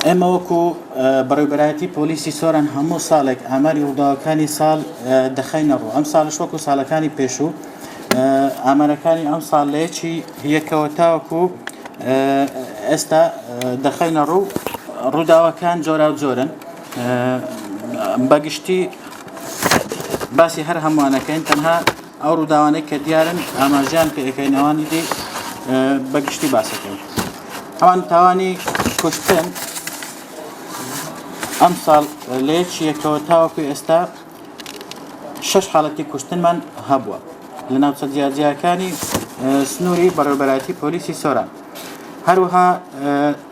ئێمە وەکو بەڕێوەبەرایەتی پۆلیسی سۆران هەموو ساڵێک ئاماری ڕووداوەکانی ساڵ دەخەینە ڕوو. ئەم ساڵش وەکو ساڵەکانی پێشوو ئامارەکانی ئەم ساڵ لەیەکی یەکەوە تاوەکو ئێستا دەخەینە ڕوو. ڕووداوەکان جۆرا و جۆرن، بەگشتی باسی هەر هەمووانەکەین، تەنها ئەو ڕووداوانەی کە دیارن ئاماژیان پێەکەینەوانی دی بەگشتی باسەکەین. ئەوان تاوانی کوشتن ئەم ساڵ لە یەکی یەکەوە تاوەکو ئێستا 6 حاڵەتی کوشتنمان هەبووە لە ناوچە جیاجیاکانی سنووری بەڕێوەبەرایەتی پۆلیسی سۆران. هەروەها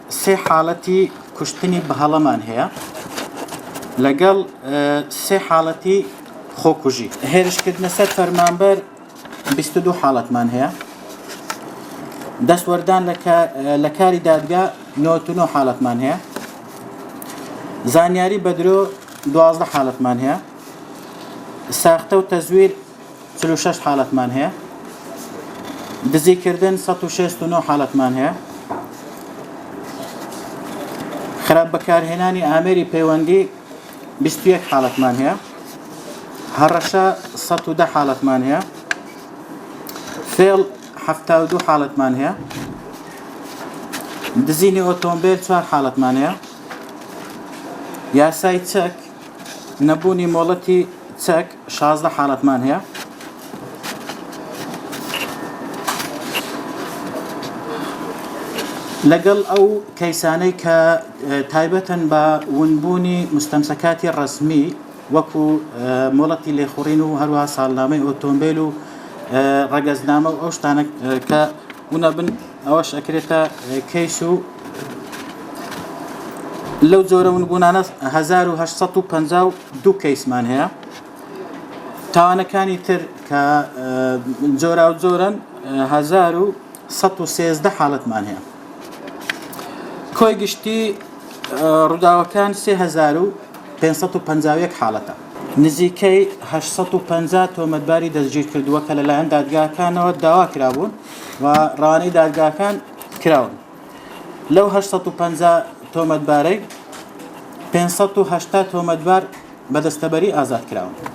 3 حاڵەتی کوشتنی بەهەڵەمان هەیە لەگەڵ 3 حاڵەتی خۆکوژی. هێرشکردنە سەر فەرمانبەر 22 حاڵەتمان هەیە. دەستوەردان لە کاری دادگا 99 حاڵەتمان هەیە. زانیاری بەدرۆ 12 حاڵەتمان هەیە. ساختە و تەزویر 46 حاڵەتمان هەیە. دزیکردن 169 حاڵەتمان هەیە. خراپ بەکارهێنانی ئامێری پەیوەندی 21 حاڵەتمان هەیە. هەڕەشە 110 حاڵەتمان هەیە. فێڵ 72 حاڵەتمان هەیە. دزینی ئۆتۆمبیل 4 حاڵەتمان هەیە. یاسای چەک نەبوونی مۆڵەتی چەک 16 حاڵەتمان هەیە. لەگەڵ ئەو کەیسانەی کە تایبەتەن بە ونبوونی مستەمسەکاتی ڕەسمی وەکو مۆڵەتی لێخوڕین و هەروەها ساڵنامەی ئۆتۆمبیل و ڕەگەزنامە و ئەو شتانە کە ونەبن ئەوەش ئەکرێتە کەیس و لەو جۆرە ونبوونانە 1852 کەیسمان هەیە. تاوانەکانی تر کە جۆرا و جۆرن 1113 حاڵەتمان هەیە. کۆی گشتی ڕووداوەکان 3551 حاڵەتە. نزیکەی 850 تۆمەتباری دەستگیر کردووە کە لەلایەن دادگاکانەوە داوا کرابوون و ڕوانەی دادگاکان کراون. لەو 850 تۆمەتبارەی 580 تۆمەتبار بەدەستەبەری ئازاد کراون.